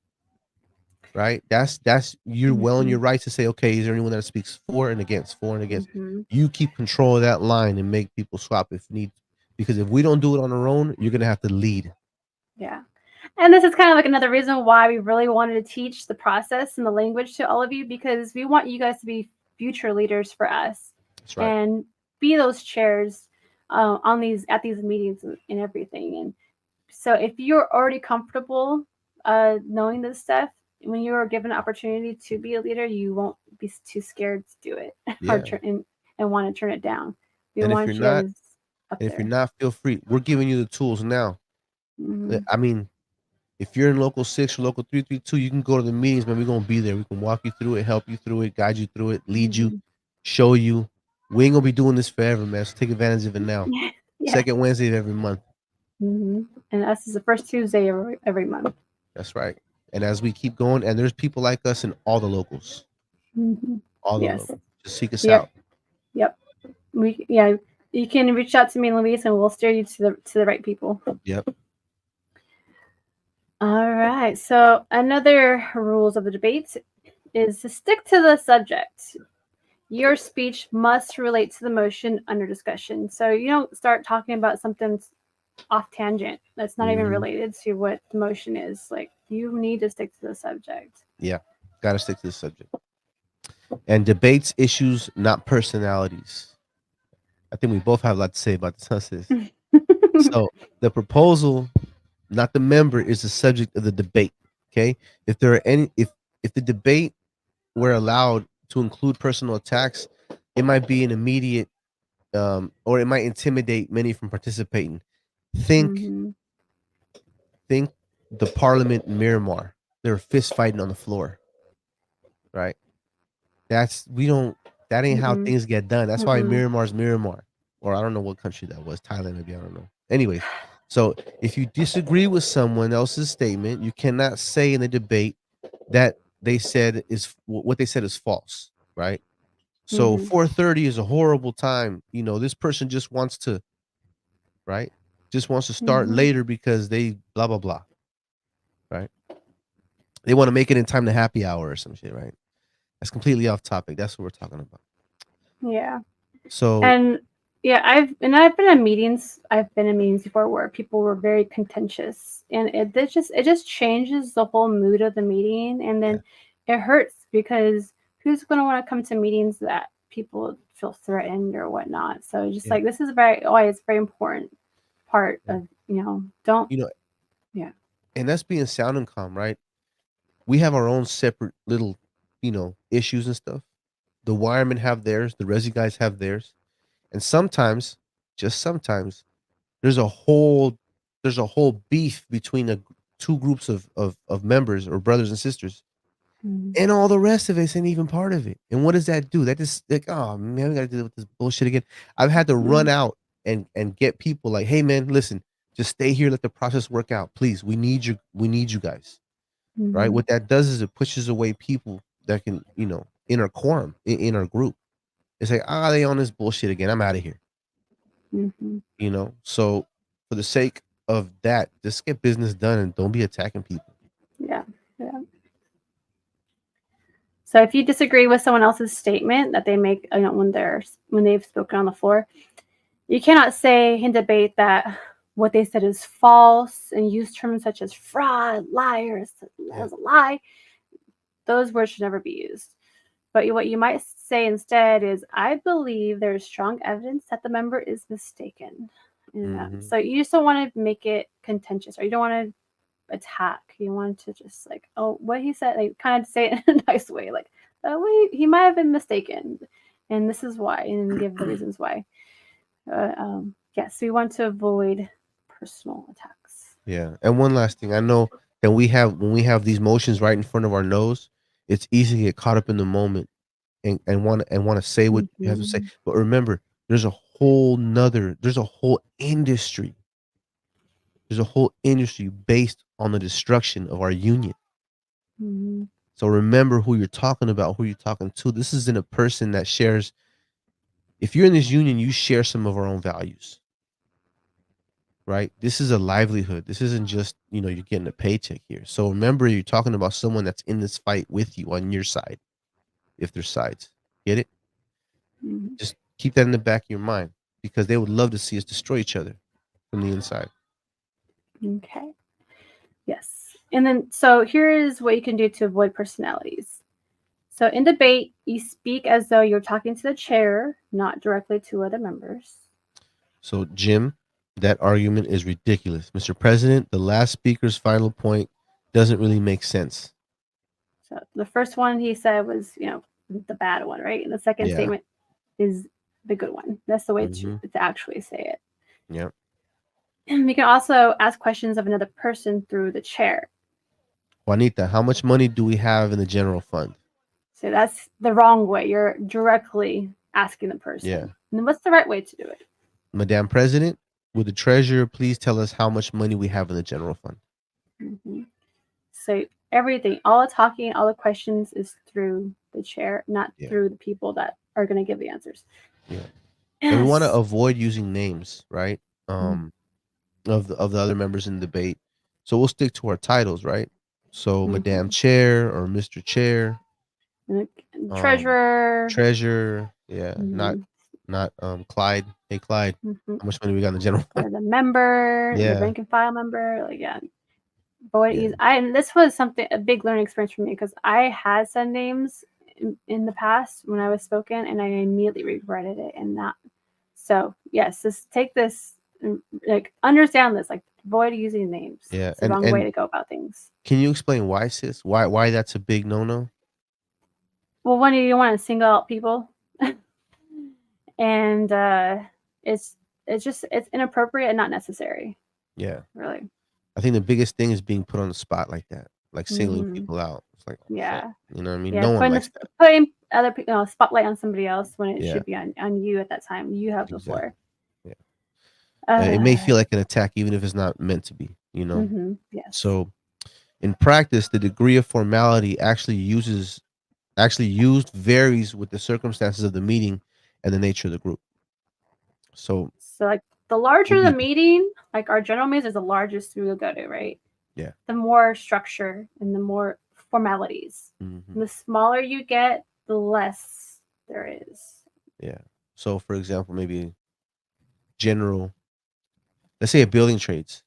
right? That's you're well in your Mhm. right to say, okay, is there anyone that speaks for and against, for and against? Mhm. You keep control of that line and make people swap if need, because if we don't do it on our own, you're gonna have to lead. Yeah. And this is kind of like another reason why we really wanted to teach the process and the language to all of you, because we want you guys to be future leaders for us That's right. and be those chairs on these at these meetings and everything. And so if you're already comfortable knowing this stuff, when you are given an opportunity to be a leader, you won't be too scared to do it or Yeah. and want to turn it down. We And if you're want you not, guys up and if you're there. not, feel free. We're giving you the tools now. Hmm. I mean, if you're in local 6 or local 332, you can go to the meetings, man. We're gonna be there. We can walk you through it, help you through it, guide you through it, lead you, Hmm. show you. We ain't gonna be doing this forever, man. So take advantage of it now. Yeah. Second Wednesday of every month. Hmm. And us is the first Tuesday every month. That's right. And as we keep going, and there's people like us in all the locals, Hmm. all the Yes. locals. Just seek us Yep. out. Yep. Yeah. You can reach out to me and Louise, and we'll steer you to the right people. Yep. All right. So another rules of the debate is to stick to the subject. Your speech must relate to the motion under discussion. So you don't start talking about something off tangent that's not even Mhm. related to what the motion is. Like you need to stick to the subject. Yeah. Gotta stick to the subject. And debates issues, not personalities. I think we both have a lot to say about this, huh, sis? So the proposal, not the member, is the subject of the debate. Okay. If there are any if the debate were allowed to include personal attacks, it might be an immediate or it might intimidate many from participating. Think Hmm. think the parliament in Miramar. They were fist fighting on the floor, right? That's we don't that ain't how Mm-mm. things get done. That's why Mm-mm. Miramar's Miramar. Or I don't know what country that was. Thailand, maybe, I don't know. Anyways, so if you disagree with someone else's statement, you cannot say in the debate that they said is what they said is false, right? So Mm-hmm. 4:30 is a horrible time. This person just wants to, right? Just wants to start Mm-hmm. later because they blah blah blah, right? They want to make it in time to happy hour or some shit, right? That's completely off topic. That's what we're talking about. Yeah. So And yeah, I've been in meetings. I've been in meetings before where people were very contentious, and it just changes the whole mood of the meeting, and yeah, then it hurts because who's going to want to come to meetings that people feel threatened or whatnot? So just yeah, like this is very important part yeah. of don't You know, yeah. and that's being sound and calm, right? We have our own separate little, issues and stuff. The wiremen have theirs, the resi guys have theirs. And sometimes, just sometimes, there's a whole there's a whole beef between two groups of members or brothers and sisters. Mhm. And all the rest of it isn't even part of it. And what does that do? That just like, oh man, we gotta deal with this bullshit again. I've had to run Mhm. out and get people like, hey man, listen, just stay here, let the process work out. Please, we need you guys. Right? Mhm. What that does is it pushes away people that can, in our quorum, in our group. It's like, they on this bullshit again. I'm out of here. Mhm. So for the sake of that, just get business done and don't be attacking people. Yeah. Yeah. So if you disagree with someone else's statement that they make, when they've spoken on the floor, you cannot say in debate that what they said is false and use terms such as fraud, liar, Yeah. as a lie. Those words should never be used. But what you might say instead is, I believe there is strong evidence that the member is mistaken. Hmm. So you just don't want to make it contentious, or you don't want to attack. You want to just like, oh, what he said, like kind of say it in a nice way, like, oh, wait, he might have been mistaken, and this is why, and give the reasons why. Yes, we want to avoid personal attacks. Yeah. And one last thing. I know then when we have these motions right in front of our nose, it's easy to get caught up in the moment and want to say what you have to say. Mhm. But remember, there's a whole industry. There's a whole industry based on the destruction of our union. Mhm. So remember who you're talking about, who you're talking to. This isn't a person that shares. If you're in this union, you share some of our own values, right? This is a livelihood. This isn't just, you're getting a paycheck here. So remember, you're talking about someone that's in this fight with you on your side, if there's sides. Get it? Mhm. Just keep that in the back of your mind because they would love to see us destroy each other from the inside. Okay. Yes. And then, so here is what you can do to avoid personalities. So in debate, you speak as though you're talking to the chair, not directly to other members. So, Jim, that argument is ridiculous. Mr. President, the last speaker's final point doesn't really make sense. So the first one he said was, the bad one, right? And the second Yeah. statement is the good one. That's the way Mm-hmm. to actually say it. Yeah. And we can also ask questions of another person through the chair. Juanita, how much money do we have in the general fund? So that's the wrong way. You're directly asking the person. Yeah. And then what's the right way to do it? Madam President, would the treasurer please tell us how much money we have in the general fund? Mm-hmm. So everything, all the talking, all the questions is through the chair, not Yeah. through the people that are going to give the answers. Yeah. Yes. And we want to avoid using names, right? Mhm. Of the other members in the debate. So we'll stick to our titles, right? So Madam Mhm. Chair or Mr. Chair, And um, treasurer. Treasurer, yeah, Mhm. not Clyde. Hey Clyde, Mhm. how much money we got in the general fund? Or the member, the Yeah, rank and file member. Like, yeah. Avoid yeah, and this was a big learning experience for me because I had said names in the past when I was spoken, and I immediately regretted it. And not so. Yes, just take this, like understand this, like avoid using names. yeah. It's the And wrong way to go about things. can you explain why, sis? Why that's a big no-no? Well, one, you don't want to single out people, and it's it's inappropriate and not necessary. Yeah. Really. I think the biggest thing is being put on the spot like that, like singling Hmm. people out. It's like, oh man, Yeah. you know what I mean? Yeah, No one likes that. putting other people, spotlight on somebody else when it Yeah, should be on you at that time. You have the floor. exactly. Yeah. It may Uh, feel like an attack even if it's not meant to be. yes. So in practice, the degree of formality actually used varies with the circumstances of the meeting and the nature of the group. So So like the larger the maybe meeting, like our general meetings is the largest we will go to, right? yeah. The more structure and the more formalities. Hmm. And the smaller you get, the less there is. Yeah. So for example, maybe general, let's say a building trades,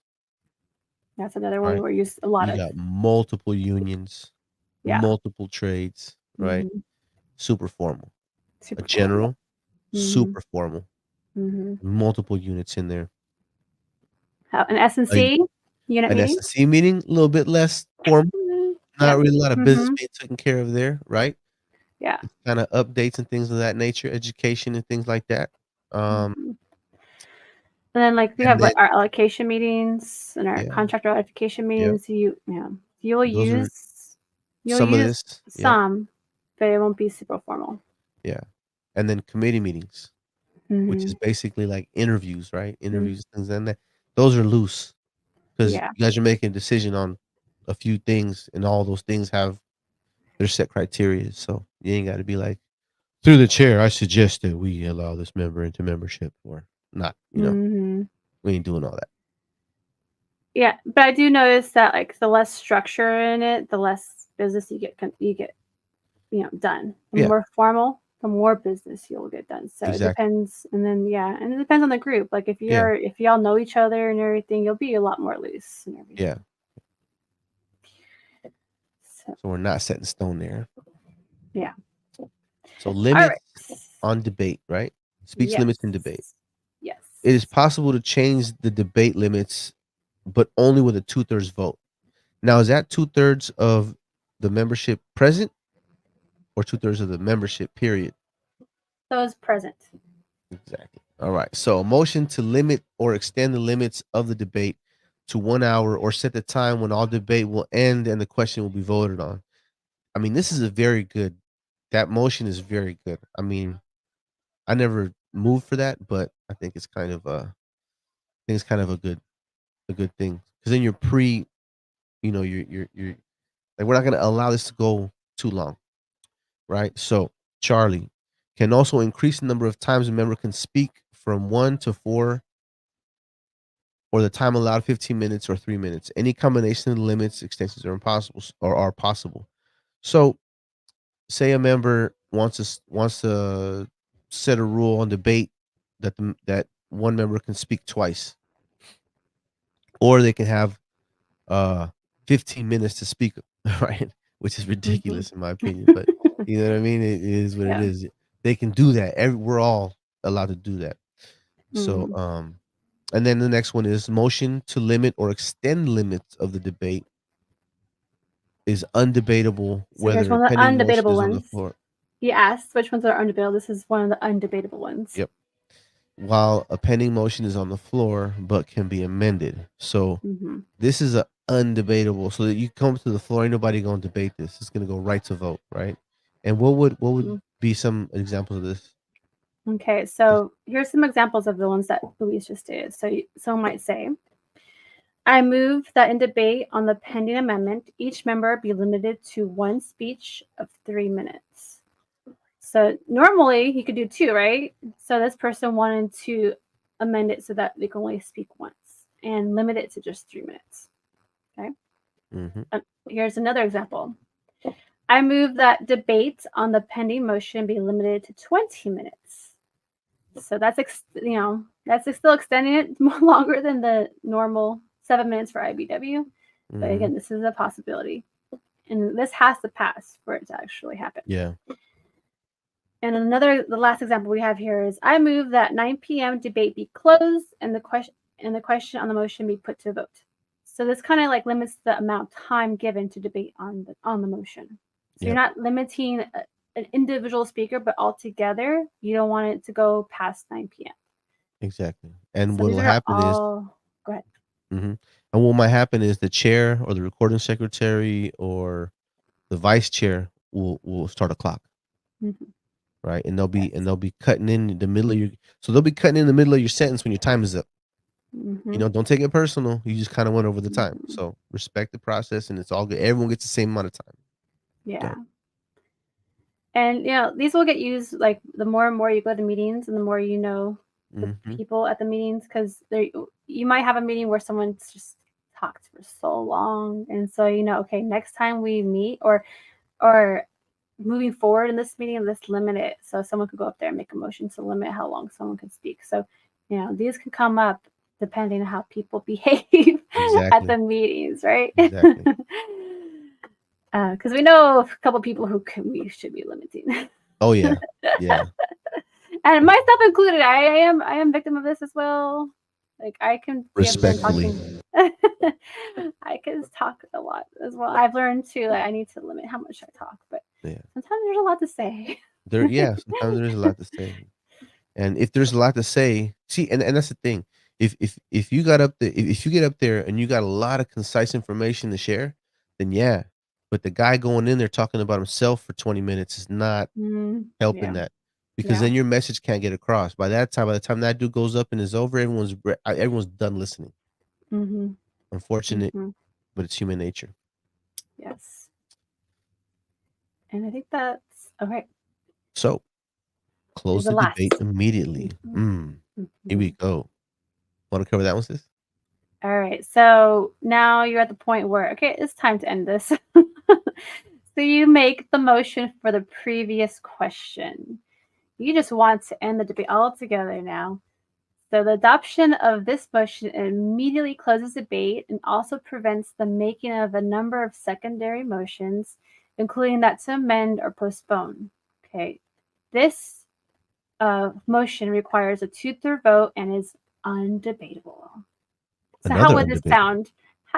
That's another one right? where you use a lot You of, got multiple unions, yeah. multiple trades, right? Hmm. Super formal. A Super formal, yeah. general, Hmm. super formal. Hmm. Multiple units in there. An S and A, C unit an meeting. S&C meeting, a little bit less formal. Yeah. Not really a lot of business Hmm. being taken care of there, right? Yeah. It's kind of updates and things of that nature, education and things like that. Um, Mhm. And then like we and have then like our allocation meetings and our yeah, contract ratification yep. meetings. You'll Those are you'll some of use this. Yep. some, but it won't be super formal. Yeah. And then committee meetings, which is Hmm. basically like interviews, right? Interviews, things and that. Those are loose because Yeah. you guys are making a decision on a few things, and all those things have their set criteria. So you ain't got to be like, through the chair, I suggest that we allow this member into membership or not. Hmm. We ain't doing all that. Yeah, but I do notice that like the less structure in it, the less business you get done. The Yeah, more formal, the more business you'll get done. So it exactly. depends, and then and it depends on the group. Like Yeah, if y'all know each other and everything, you'll be a lot more loose and yeah. everything. So So we're not set in stone there. yeah. So All right. limits on debate, right? Speech Yes. limits in debate. Yes. It is possible to change the debate limits, but only with a 2/3 vote. Now, is that 2/3 of the membership present or 2/3 of the membership period? Those present. Exactly. All right. So a motion to limit or extend the limits of the debate to 1 hour or set the time when all debate will end and the question will be voted on. I mean, this is a very good that motion is very good. I mean, I never moved for that, but I think it's kind of a good thing because then you're you're like we're not going to allow this to go too long, right? So, Charlie can also increase the number of times a member can speak from 1 to 4 or the time allowed 15 minutes or 3 minutes. Any combination of limits, extensions are impossible or are possible. So, say a member wants to set a rule on debate that one member can speak twice, or they can have 15 minutes to speak, right? Which is Mm-hmm. ridiculous in my opinion, but you know what I mean? It is what it Yeah. is. They can do that. We're all allowed to do that. So, Mm. and then the next one is motion to limit or extend limits of the debate is undebatable So here's whether a one of the pending motion undebatable is on the ones. floor. You asked which ones are undebatable. This is one of the undebatable ones. Yep. While a pending motion is on the floor but can be amended. So Mm-hmm. this is a undebatable. So that you come to the floor, ain't nobody gonna debate this. It's gonna go right to vote, right? And what would be some examples of this? Okay, so here's some examples of the ones that Louise just did. So someone might say, I move that in debate on the pending amendment, each member be limited to one speech of 3 minutes. So normally he could do 2, right? So this person wanted to amend it so that they can only speak once and limit it to just 3 minutes. Okay. Mm-hmm. Here's another example. I move that debate on the pending motion be limited to 20 minutes. So that's still extending it longer than the normal 7 minutes for IBW. But Mm-hmm. again, this is a possibility, and this has to pass for it to actually happen. Yeah. And the last example we have here is I move that 9 p.m. debate be closed and the question on the motion be put to a vote. So this kind of like limits the amount of time given to debate on the motion. So you're not limiting an individual speaker, but altogether you don't want it to go past 9 p.m. Exactly. And So what these will are happen is all. Go ahead. mhm. And what might happen is the chair or the recording secretary or the vice chair will start a clock, Mm-hmm. right? Yes. And they'll be cutting in the middle of your so they'll be cutting in the middle of your sentence when your time is up. Mm-hmm. You know, don't take it personal. You just kind of went over the time. Mm-hmm. So respect the process and it's all good. Everyone gets the same amount of time. Yeah. Don't. And these will get used like the more and more you go to meetings and the more you know the Mm-hmm. people at the meetings, because you might have a meeting where someone's just talked for so long, and so okay, next time we meet or moving forward in this meeting, let's limit it so someone could go up there and make a motion to limit how long someone can speak. So these can come up depending on how people behave at Exactly. the meetings, right? Exactly. Because we know a couple people we should be limiting. Oh yeah. Yeah. And myself included, I am victim of this as well. Like I can be up there and Respectfully. talking. I can talk a lot as well. I've learned too that I need to limit how much I talk, but Yeah. sometimes there's a lot to say. Sometimes there is a lot to say. And if there's a lot to say, see, and that's the thing. If you got up there, if you get up there and you got a lot of concise information to share, then yeah. But the guy going in there talking about himself for 20 minutes is not helping Yeah, that because yeah. then your message can't get across. By the time that dude goes up and is over, everyone's done listening. Mm-hmm. Unfortunate, Mm-hmm. but it's human nature. Yes. And I think that's okay. So Is close the the debate last. immediately. Here Mm-hmm. we go. Want to cover that one, sis? All right. So now you're at the point where, okay, it's time to end this. So you make the motion for the previous question. You just want to end the debate altogether now. So the adoption of this motion immediately closes debate and also prevents the making of a number of secondary motions, including that to amend or postpone. Okay. This motion requires a 2/3 vote and is undebatable. So how Another would this undebatable. sound?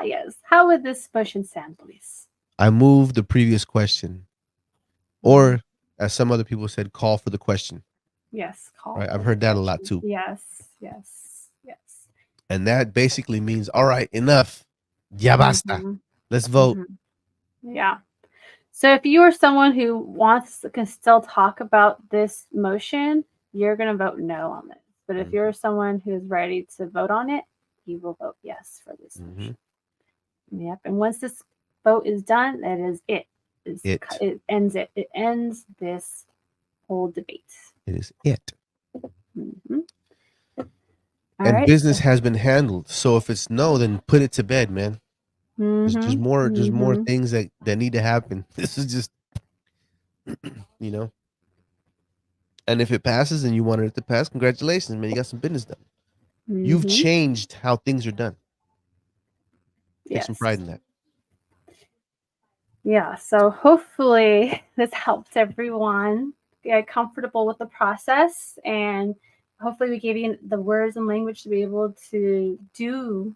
Yes. How would this motion sound, Luis? I move the previous question, or as some other people said, call for the question. Yes. Call Right? I've for the heard that a lot question. too. Yes. Yes. Yes. And that basically means, all right, enough. Ya basta. Mhm. Let's vote. Mhm. Yeah. So if you are someone who can still talk about this motion, you're going to vote no on this. But if you're Mhm, someone who's ready to vote on it, you will vote yes for this mhm. motion. Yep. And once this vote is done, that is it. It. It ends it. It ends this whole debate. It is it. Hmm. All And right. business So, has been handled. So if it's no, then put it to bed, man. There's hmm more. There's more hmm things that need to happen. This is just, you know. And if it passes and you wanted it to pass, congratulations, man. You got some business done. You've hmm changed how things are done. Take some pride yes. in that. Yeah. So hopefully this helped everyone get comfortable with the process, and hopefully we gave you the words and language to be able to do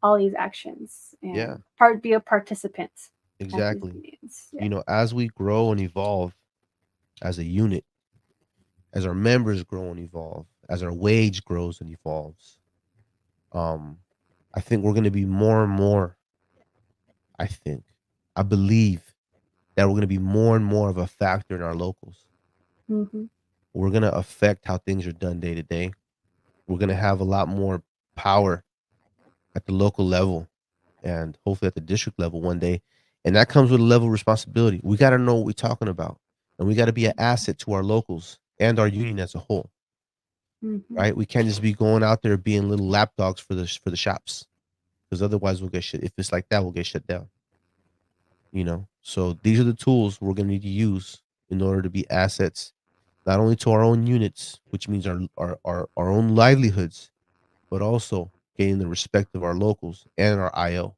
all these actions Yeah, and be a participant at these exactly. meetings. Yeah. As we grow and evolve as a unit, as our members grow and evolve, as our wage grows and evolves, um, I think we're going to be more and more. I think, I believe that we're going to be more and more of a factor in our locals. Hmm. We're going to affect how things are done day to day. We're going to have a lot more power at the local level and hopefully at the district level one day. And that comes with a level of responsibility. We got to know what we're talking about, and we got to be an asset to our locals and our union as a whole. Hmm. Right? We can't just be going out there being little lapdogs for the shops, because otherwise we'll get shut. If it's like that, we'll get shut down. So these are the tools we're going to need to use in order to be assets, not only to our own units, which means our own livelihoods, but also gaining the respect of our locals and our IO.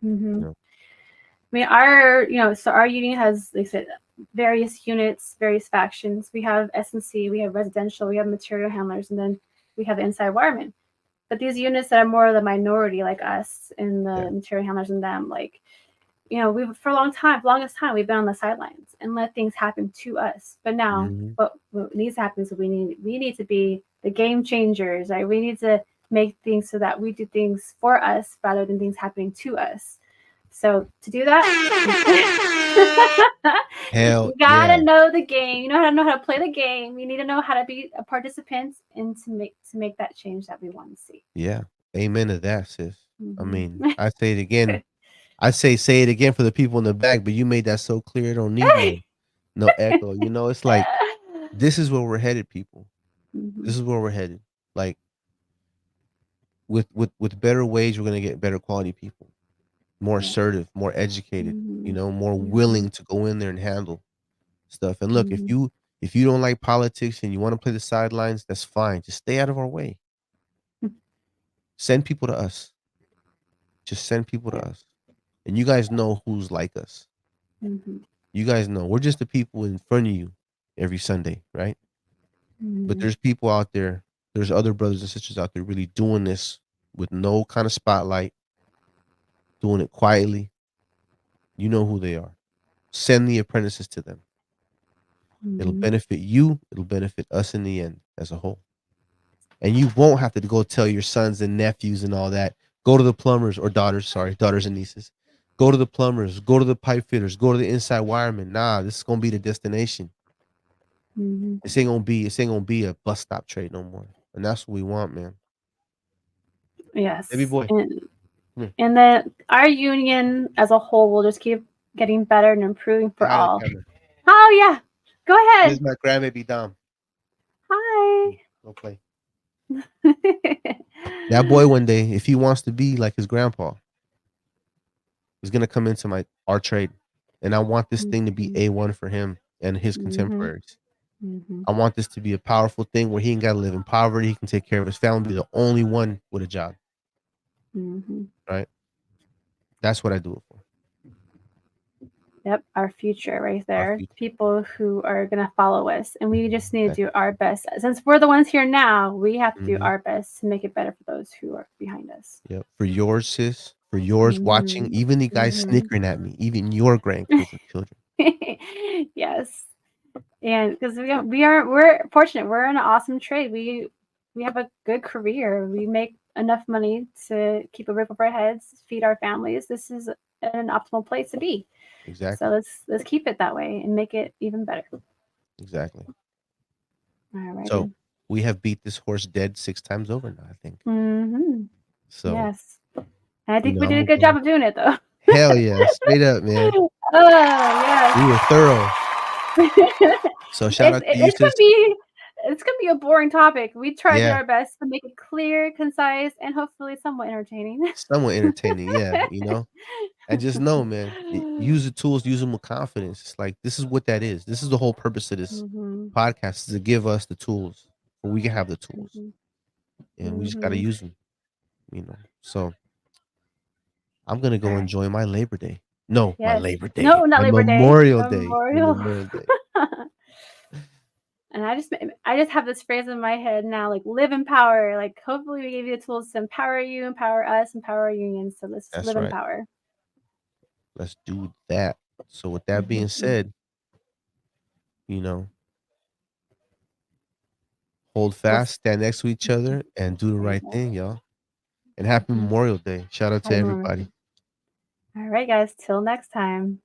Hmm. You know, I mean, our union has, like I said, various units, various factions. We have S&C, we have residential, we have material handlers, and then we have the inside wiremen. But these units that are more of the minority, like us and yeah. the material handlers and them, like, we've for a longest time, we've been on the sidelines and let things happen to us. But now, Mhm. what needs to happen is we need to be the game changers, right? We need to make things so that we do things for us rather than things happening to us. So to do that, Hell you gotta yeah. know the game. You know how to play the game. You need to know how to be a participant and to make that change that we want to see. Yeah. Amen to that, sis. I Hmm. mean, I say it again. I say it again for the people in the back, but you made that so clear. It don't need no echo. It's like this is where we're headed, people. Hmm. This is where we're headed. Like with better wage, we're gonna get better quality people, more Yeah. assertive, more educated, Hmm. more Hmm. willing to go in there and handle stuff. And look, if Hmm. you don't like politics and you want to play the sidelines, that's fine. Just stay out of our way. Send people to us. Just send people to Yeah. us. And you guys know who's like us. Hmm. You guys know we're just the people in front of you every Sunday, right? But Hmm. there's people out there, there's other brothers and sisters out there really doing this with no kind of spotlight, doing it quietly. You know who they are. Send the apprentices to them. It'll Hmm. benefit you, it'll benefit us in the end as a whole. And you won't have to go tell your sons and nephews and all that. Go to the plumbers or daughters, sorry, daughters and nieces. Go to the plumbers, go to the pipe fitters, go to the inside wiremen. Nah, this is gonna be the destination. Hmm. This ain't gonna be a bus stop trade no more. And that's what we want, man. Baby Yes. boy. And Come here. and then our union as a whole will just keep getting better and improving Say for hi to the all. camera. Oh yeah. Go This is ahead. my grandbaby Dom. Hi. Go play. That boy one day, if he wants to be like his grandpa, he's gonna come into our trade. And I want this thing to be Mhm. A1 for him and his Mhm. contemporaries. Mhm. I want this to be a powerful thing where he ain't gotta live in poverty. He can take care of his family, be the only one with a job. Mhm. Right? That's what I do it for. Yep, our future right Our there. future. People who are going to follow us. And we just need to do Exactly. our best. Since we're the ones here now, we have to do Mhm. our best to make it better for those who are behind us. Yep. For yours, sis, for yours watching, Mhm. even the guys Mhm. snickering at me, even your grandkids and children. Yes. And because we're fortunate, we're in an awesome trade. we have a good career. We make enough money to keep a roof over our heads, feed our families. This is an optimal place to be. Exactly. So let's keep it that way and make it even better. Exactly. All So righty. we have beat this horse dead 6 times over now, I think. Mm-hmm. So, Yes. And I you think know, we I'm did a gonna good go. job of doing it, though. Hell yeah, straight up, man. Yes. We were thorough. So shout out to you, It's gonna sis. be a boring topic. We try to do Yeah, our best to make it clear, concise, and hopefully somewhat entertaining. somewhat entertaining. Yeah, and just know, man, use the tools, use them with confidence. It's like this is what that is. This is the whole purpose of this Mm-hmm. podcast is to give us the tools, or we can have the tools, Mm-hmm. and we just got to Mm-hmm. use them. So I'm gonna go All right. enjoy my Labor Day. No, my Yes. Labor Day, No, not my Labor Day. Memorial Day, my Memorial. Memorial Day. And I just have this phrase in my head now, like live in power. Like hopefully we gave you the tools to empower you, empower us, empower our union. So let's That's live in right. power. Let's do that. So with that being Mm-hmm. said, you know, hold We'll fast, stand next to each other, and do the There you right go. thing, y'all. And happy Mhm. Memorial Day. Shout out to Happy Memorial everybody. Day. All right, guys. Till next time.